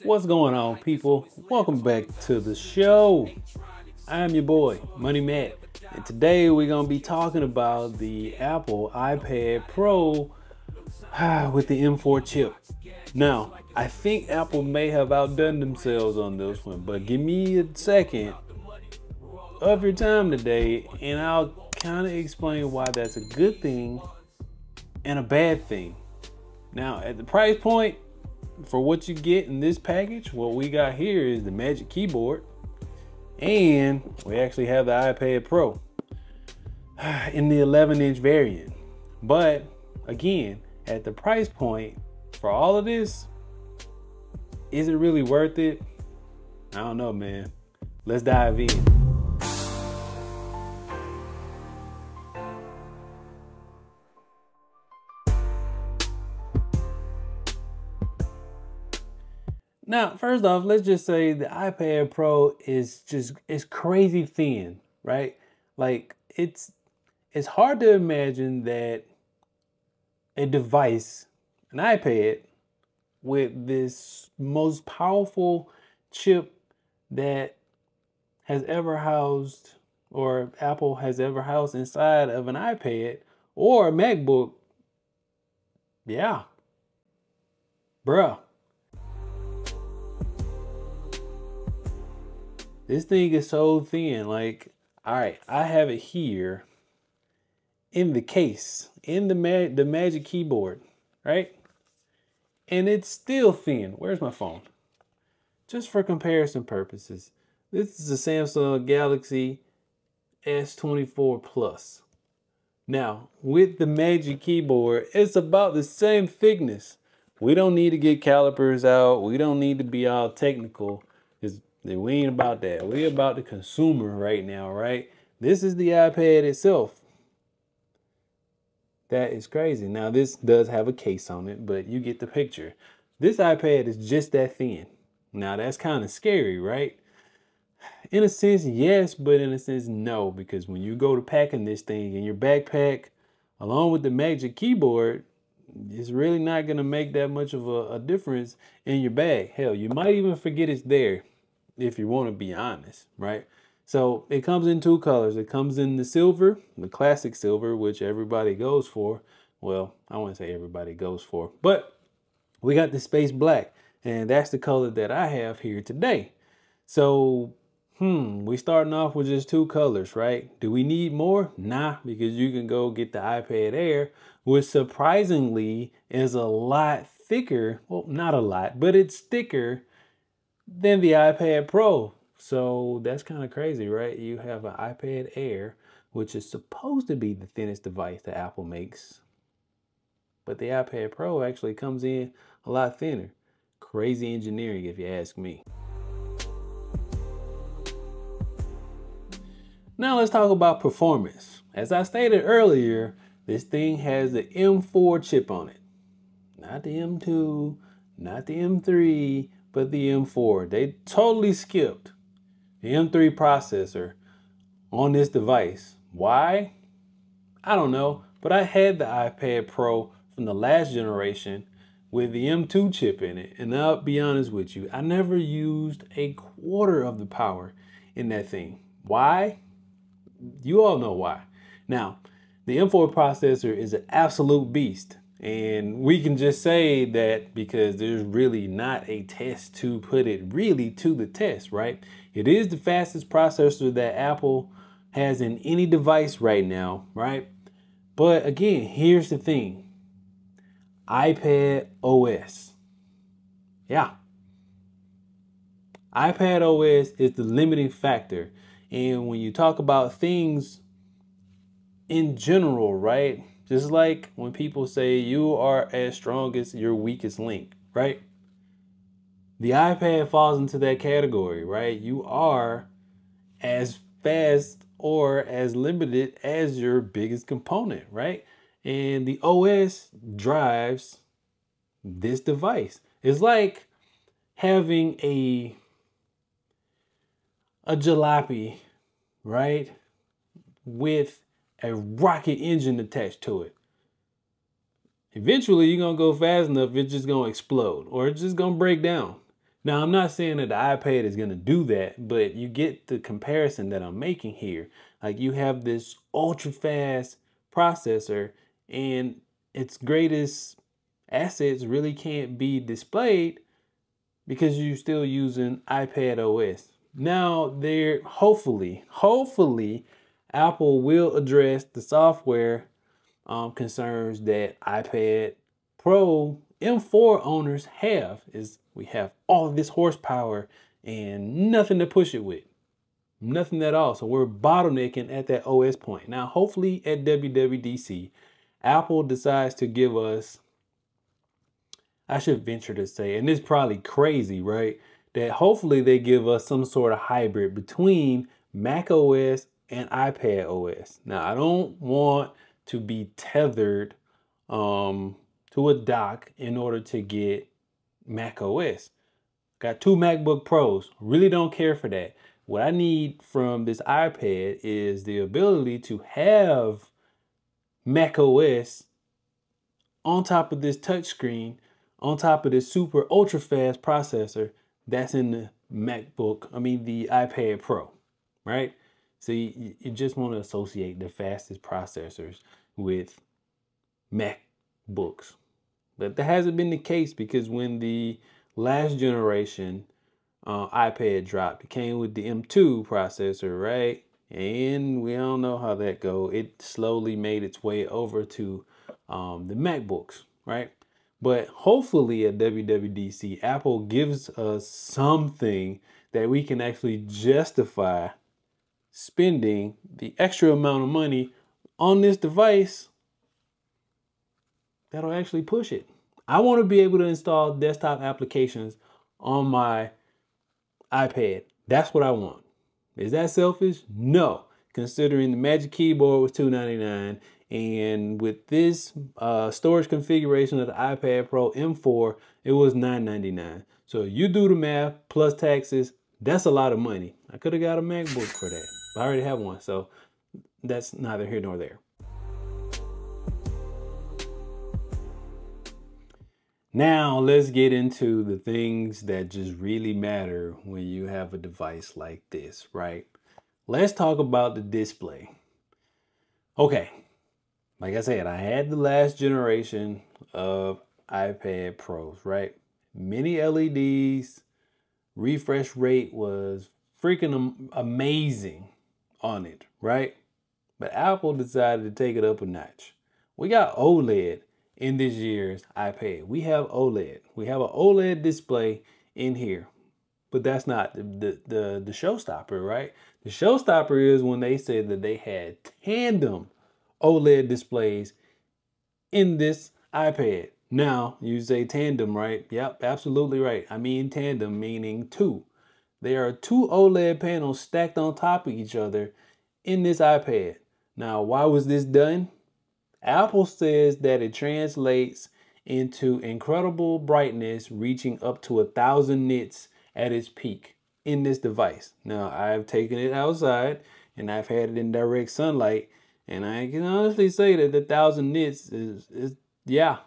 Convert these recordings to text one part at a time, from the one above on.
What's going on, people? Welcome back to the show. I'm your boy, Money Matt, and today we're gonna be talking about the Apple iPad Pro with the M4 chip. Now, I think Apple may have outdone themselves on this one, but give me a second of your time today, and I'll kind of explain why that's a good thing and a bad thing. Now, at the price point, for what you get in this package, what we got here is the Magic Keyboard, and we actually have the iPad Pro in the 11-inch variant. But again, at the price point for all of this, is it really worth it? I don't know, man. Let's dive in. Now, first off, let's just say the iPad Pro is crazy thin, right? Like it's hard to imagine that a device, an iPad, with this most powerful chip that has ever housed, or Apple has ever housed inside of an iPad or a MacBook. Yeah. Bruh. This thing is so thin. Like, all right, I have it here in the case, in the Magic Keyboard, right? And it's still thin. Where's my phone? Just for comparison purposes, this is a Samsung Galaxy S24 Plus. Now, with the Magic Keyboard, it's about the same thickness. We don't need to get calipers out. We don't need to be all technical. We ain't about that. We're about the consumer right now, right? This is the iPad itself. That is crazy. Now, this does have a case on it, but you get the picture. This iPad is just that thin. Now, that's kind of scary, right? In a sense, yes, but in a sense, no. Because when you go to packing this thing in your backpack, along with the Magic Keyboard, it's really not going to make that much of a difference in your bag. Hell, you might even forget it's there, if you want to be honest, right? So it comes in two colors. It comes in the silver, the classic silver, which everybody goes for. Well, I wouldn't say everybody goes for, but we got the space black, and that's the color that I have here today. So, we starting off with just two colors, right? Do we need more? Nah, because you can go get the iPad Air, which surprisingly is a lot thicker. Well, not a lot, but it's thicker than the iPad Pro. So that's kind of crazy, right? You have an iPad Air, which is supposed to be the thinnest device that Apple makes, but the iPad Pro actually comes in a lot thinner. Crazy engineering, if you ask me. Now let's talk about performance. As I stated earlier, this thing has the M4 chip on it. Not the M2, not the M3, but the M4. They totally skipped the M3 processor on this device. Why? I don't know, but I had the iPad Pro from the last generation with the M2 chip in it, and I'll be honest with you, I never used a quarter of the power in that thing. Why? You all know why. Now, the M4 processor is an absolute beast. And we can just say that because there's really not a test to put it really to the test, right? It is the fastest processor that Apple has in any device right now, right? But again, here's the thing. iPad OS. Yeah. iPad OS is the limiting factor. And when you talk about things in general, right? Just like when people say you are as strong as your weakest link, right? The iPad falls into that category, right? You are as fast or as limited as your biggest component, right? And the OS drives this device. It's like having a jalopy, right? With a rocket engine attached to it. Eventually, you're going to go fast enough, it's just going to explode or it's just going to break down. Now, I'm not saying that the iPad is going to do that, but you get the comparison that I'm making here. Like, you have this ultra fast processor, and its greatest assets really can't be displayed because you're still using iPad OS. Now, there hopefully Apple will address the software concerns that iPad Pro M4 owners have. Is we have all of this horsepower and nothing to push it with. Nothing at all. So we're bottlenecking at that OS point. Now, hopefully at WWDC, Apple decides to give us, I should venture to say, and it's probably crazy, right? That hopefully they give us some sort of hybrid between Mac OS and iPad OS. Now, I don't want to be tethered to a dock in order to get Mac OS. Got 2 MacBook Pros. Really don't care for that. What I need from this iPad is the ability to have Mac OS on top of this touchscreen, on top of this super ultra fast processor that's in the the iPad Pro, right? So you just want to associate the fastest processors with MacBooks. But that hasn't been the case because when the last generation iPad dropped, it came with the M2 processor, right? And we don't know how that go. It slowly made its way over to the MacBooks, right? But hopefully at WWDC, Apple gives us something that we can actually justify spending the extra amount of money on this device that'll actually push it. I want to be able to install desktop applications on my iPad. That's what I want. Is that selfish? No. Considering the Magic Keyboard was $299, and with this storage configuration of the iPad Pro M4, it was $999. So you do the math plus taxes, that's a lot of money. I could have got a MacBook for that. I already have one, so that's neither here nor there. Now let's get into the things that just really matter when you have a device like this, right? Let's talk about the display. Okay, like I said, I had the last generation of iPad Pros, right? Many LEDs, refresh rate was freaking amazing on it, right? But Apple decided to take it up a notch. We got OLED in this year's iPad. We have OLED. We have an OLED display in here. But that's not the showstopper, right? The showstopper is when they said that they had tandem OLED displays in this iPad. Now, you say tandem, right? Yep, absolutely right. I mean tandem, meaning 2. There are 2 OLED panels stacked on top of each other in this iPad. Now, why was this done? Apple says that it translates into incredible brightness reaching up to 1,000 nits at its peak in this device. Now, I've taken it outside and I've had it in direct sunlight, and I can honestly say that the 1,000 nits is yeah,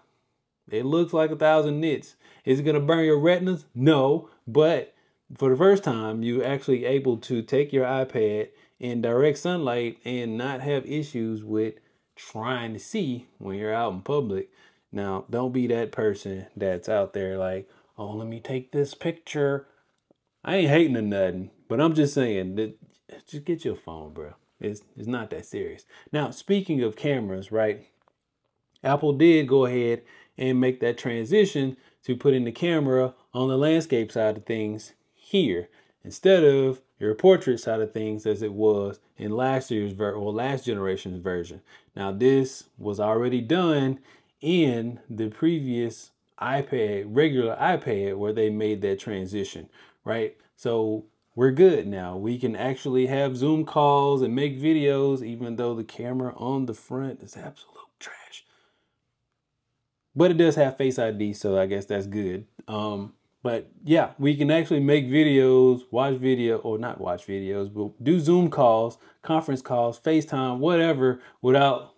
it looks like 1,000 nits. Is it gonna burn your retinas? No, but for the first time, you're actually able to take your iPad in direct sunlight and not have issues with trying to see when you're out in public. Now, don't be that person that's out there like, oh, let me take this picture. I ain't hating or nothing, but I'm just saying that just get your phone, bro. It's not that serious. Now, speaking of cameras, right? Apple did go ahead and make that transition to putting the camera on the landscape side of things here instead of your portrait side of things as it was in last generation's version. Now, this was already done in the previous iPad, regular iPad, where they made that transition, right? So we're good now. We can actually have Zoom calls and make videos, even though the camera on the front is absolute trash. But it does have Face ID, so I guess that's good. But yeah, we can actually make videos, not watch videos, but do Zoom calls, conference calls, FaceTime, whatever, without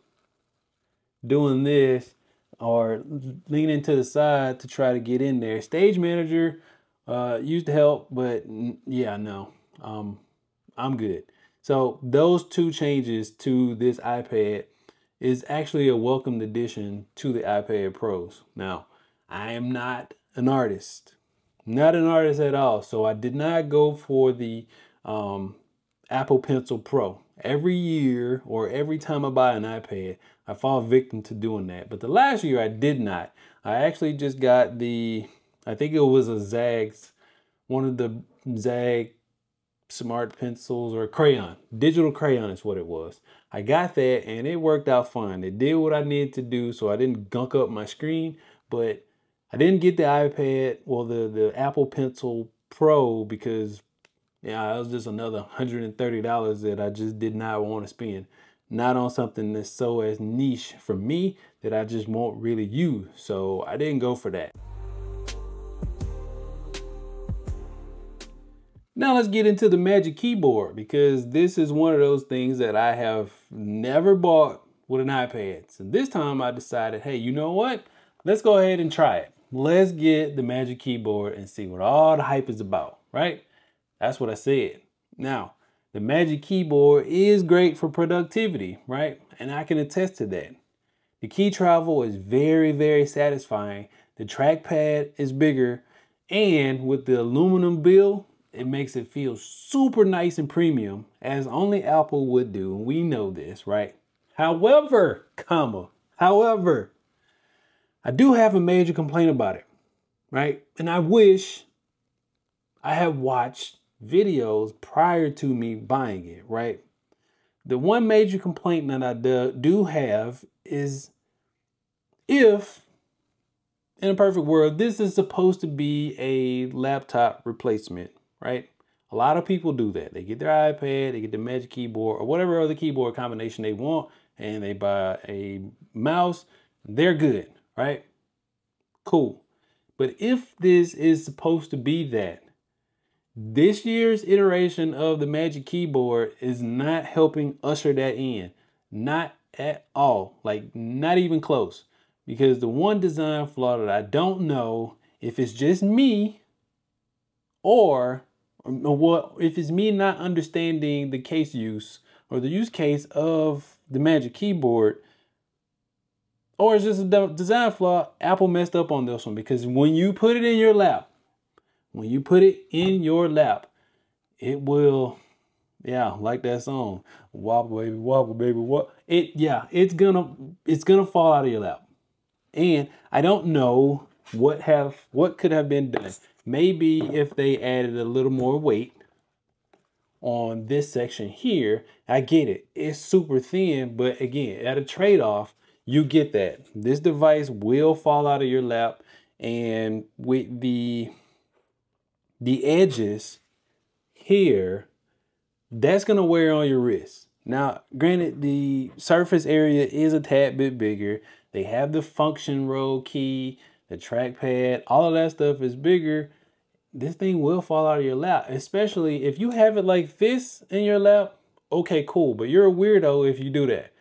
doing this or leaning to the side to try to get in there. Stage Manager Used to help, but yeah, no, I'm good. So those two changes to this iPad is actually a welcomed addition to the iPad Pros. Now, I am not an artist, not an artist at all. So I did not go for the um, Apple Pencil Pro. Every year or every time I buy an iPad, I fall victim to doing that. But the last year I did not. I actually just got I think it was a Zag's, one of the Zag smart pencils or crayon, digital crayon is what it was. I got that and it worked out fine. It did what I needed to do, so I didn't gunk up my screen, but I didn't get the iPad, well, the Apple Pencil Pro, because yeah, it was just another $130 that I just did not want to spend. Not on something that's so as niche for me that I just won't really use. So I didn't go for that. Now let's get into the Magic Keyboard, because this is one of those things that I have never bought with an iPad. So this time I decided, hey, you know what? Let's go ahead and try it. Let's get the Magic Keyboard and see what all the hype is about, right? That's what I said. Now, the Magic Keyboard is great for productivity, right? And I can attest to that. The key travel is very, very satisfying. The trackpad is bigger, and with the aluminum bill, it makes it feel super nice and premium, as only Apple would do. And we know this, right? However, I do have a major complaint about it, right? And I wish I had watched videos prior to me buying it, right? The one major complaint that I do have is, if in a perfect world, this is supposed to be a laptop replacement, right? A lot of people do that. They get their iPad, they get the Magic Keyboard or whatever other keyboard combination they want, and they buy a mouse. They're good, right? Cool. But if this is supposed to be that, this year's iteration of the Magic Keyboard is not helping usher that in. Not at all. Like, not even close. Because the one design flaw that I don't know if it's just me, or what, if it's me not understanding the case use or the use case of the Magic Keyboard, or it's just a design flaw. Apple messed up on this one, because when you put it in your lap, it will, yeah, like that song, wobble baby, what? It's gonna fall out of your lap. And I don't know what could have been done. Maybe if they added a little more weight on this section here. I get it. It's super thin, but again, at a trade-off, you get that. This device will fall out of your lap, and with the edges here, that's gonna wear on your wrist. Now, granted, the surface area is a tad bit bigger. They have the function row key, the trackpad, all of that stuff is bigger. This thing will fall out of your lap, especially if you have it like this in your lap. Okay, cool, but you're a weirdo if you do that.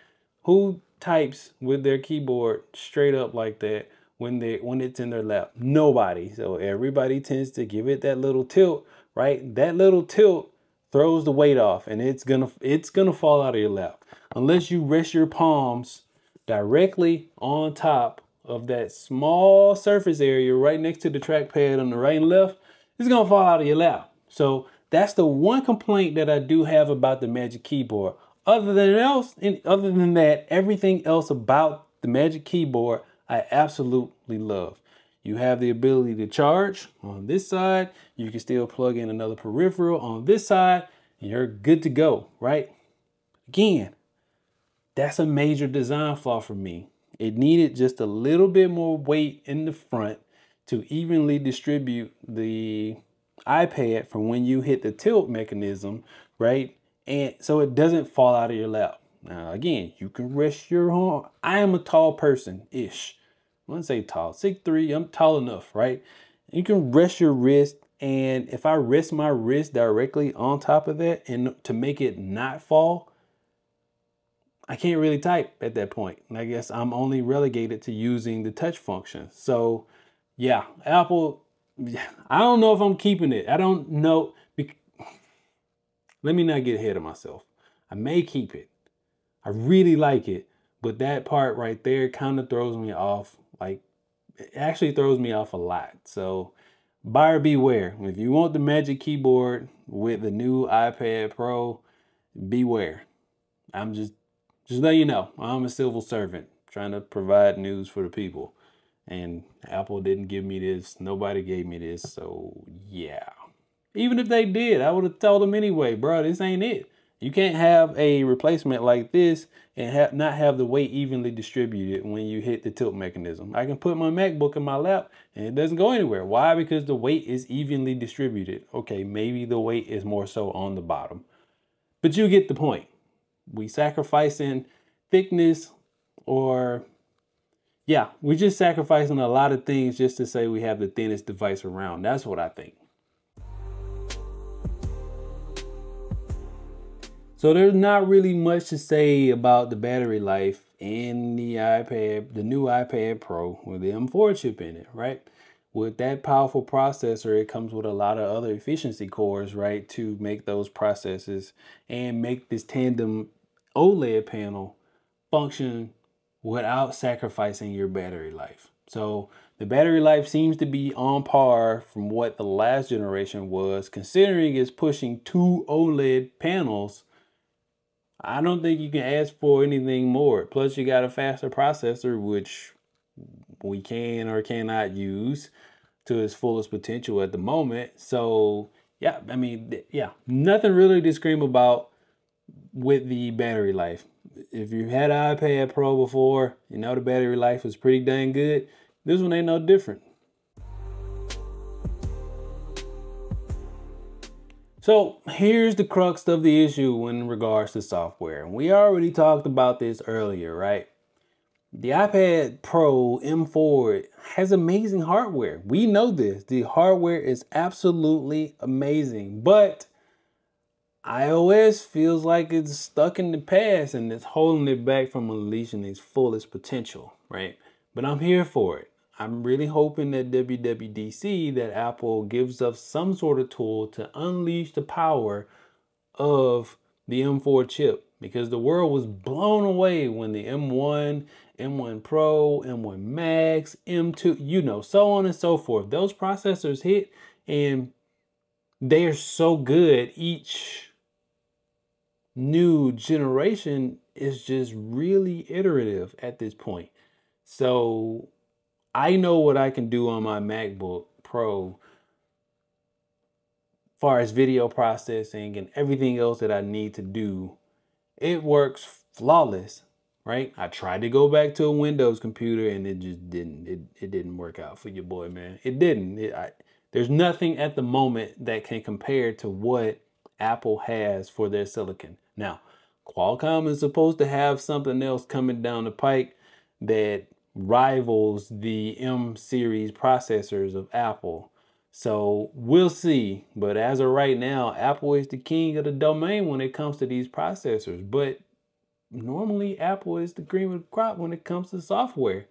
Who types with their keyboard straight up like that when it's in their lap? Nobody. So everybody tends to give it that little tilt, right? That little tilt throws the weight off, and it's gonna fall out of your lap unless you rest your palms directly on top of that small surface area right next to the trackpad on the right and left. It's gonna fall out of your lap. So that's the one complaint that I do have about the Magic Keyboard. Other than that, everything else about the Magic Keyboard I absolutely love. You have the ability to charge on this side. You can still plug in another peripheral on this side, and you're good to go, right? Again, that's a major design flaw for me. It needed just a little bit more weight in the front to evenly distribute the iPad from when you hit the tilt mechanism, right? And so it doesn't fall out of your lap. Now, again, you can rest your arm. I am a tall person-ish. I wouldn't say tall, 6'3", I'm tall enough, right? You can rest your wrist, and if I rest my wrist directly on top of that and to make it not fall, I can't really type at that point. And I guess I'm only relegated to using the touch function. So yeah, Apple, I don't know if I'm keeping it. I don't know. Let me not get ahead of myself. I may keep it. I really like it, but that part right there kind of throws me off. Like, it actually throws me off a lot. So buyer beware. If you want the Magic Keyboard with the new iPad Pro, beware. I'm just letting you know, I'm a civil servant trying to provide news for the people. And Apple didn't give me this. Nobody gave me this. So yeah. Even if they did, I would have told them anyway, bro, this ain't it. You can't have a replacement like this and not have the weight evenly distributed when you hit the tilt mechanism. I can put my MacBook in my lap and it doesn't go anywhere. Why? Because the weight is evenly distributed. Okay, maybe the weight is more so on the bottom. But you get the point. We sacrificing thickness, or yeah, we're just sacrificing a lot of things just to say we have the thinnest device around. That's what I think. So there's not really much to say about the battery life in the iPad, the new iPad Pro with the M4 chip in it, right? With that powerful processor, it comes with a lot of other efficiency cores, right, to make those processes and make this tandem OLED panel function without sacrificing your battery life. So the battery life seems to be on par from what the last generation was, considering it's pushing 2 OLED panels. I don't think you can ask for anything more. Plus, you got a faster processor, which we can or cannot use to its fullest potential at the moment. So, yeah, I mean, yeah, nothing really to scream about with the battery life. If you had an iPad Pro before, you know the battery life was pretty dang good. This one ain't no different. So here's the crux of the issue in regards to software. We already talked about this earlier, right? The iPad Pro M4 has amazing hardware. We know this. The hardware is absolutely amazing, but iOS feels like it's stuck in the past and it's holding it back from unleashing its fullest potential, right? But I'm here for it. I'm really hoping that WWDC, that Apple gives us some sort of tool to unleash the power of the M4 chip, because the world was blown away when the M1, M1 Pro, M1 Max, M2, you know, so on and so forth. Those processors hit and they are so good. Each new generation is just really iterative at this point. So I know what I can do on my MacBook Pro as far as video processing and everything else that I need to do. It works flawless, right? I tried to go back to a Windows computer and it just didn't. It didn't work out for your boy, man. It didn't. There's nothing at the moment that can compare to what Apple has for their silicon. Now, Qualcomm is supposed to have something else coming down the pike that rivals the M series processors of Apple. So we'll see. But as of right now, Apple is the king of the domain when it comes to these processors. But normally Apple is the cream of the crop when it comes to software.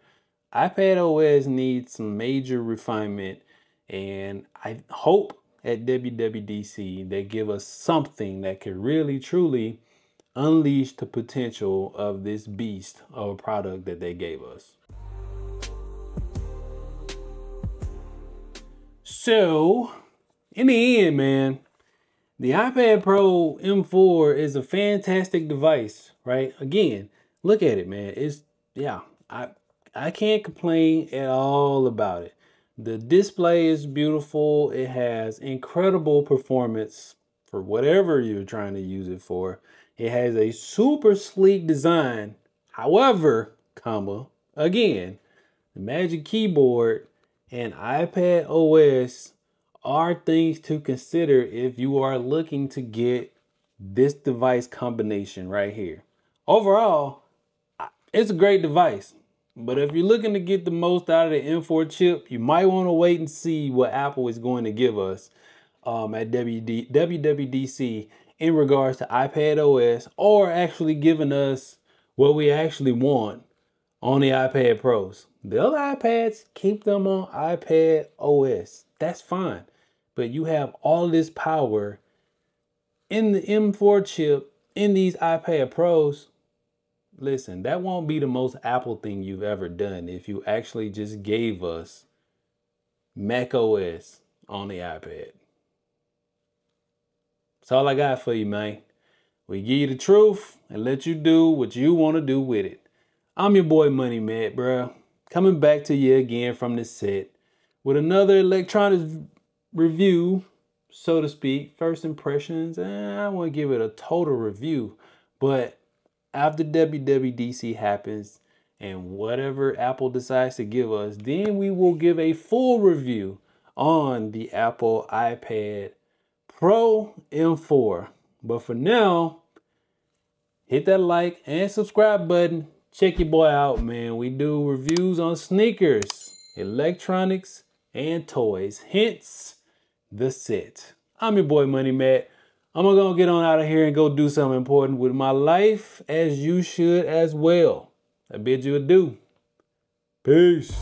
iPad OS needs some major refinement, and I hope at WWDC they give us something that can really truly unleash the potential of this beast of a product that they gave us. So, in the end, man, the iPad Pro M4 is a fantastic device, right? Again, look at it, man. It's, yeah, I can't complain at all about it. The display is beautiful. It has incredible performance for whatever you're trying to use it for. It has a super sleek design. However, again, the Magic Keyboard and iPad OS are things to consider if you are looking to get this device combination right here. Overall, it's a great device. But if you're looking to get the most out of the M4 chip, you might want to wait and see what Apple is going to give us at WWDC in regards to iPad OS, or actually giving us what we actually want on the iPad Pros. The other iPads, keep them on iPad OS. That's fine. But you have all this power in the M4 chip in these iPad Pros. Listen, that won't be the most Apple thing you've ever done if you actually just gave us Mac OS on the iPad. That's all I got for you, man. We give you the truth and let you do what you want to do with it. I'm your boy Money Matt, bro. Coming back to you again from the set with another electronics review, so to speak. First impressions, I won't give it a total review, but after WWDC happens and whatever Apple decides to give us, then we will give a full review on the Apple iPad Pro M4. But for now, hit that like and subscribe button. Check your boy out, man. We do reviews on sneakers, electronics, and toys. Hence, the set. I'm your boy Money Matt. I'm gonna get on out of here and go do something important with my life, as you should as well. I bid you adieu. Peace.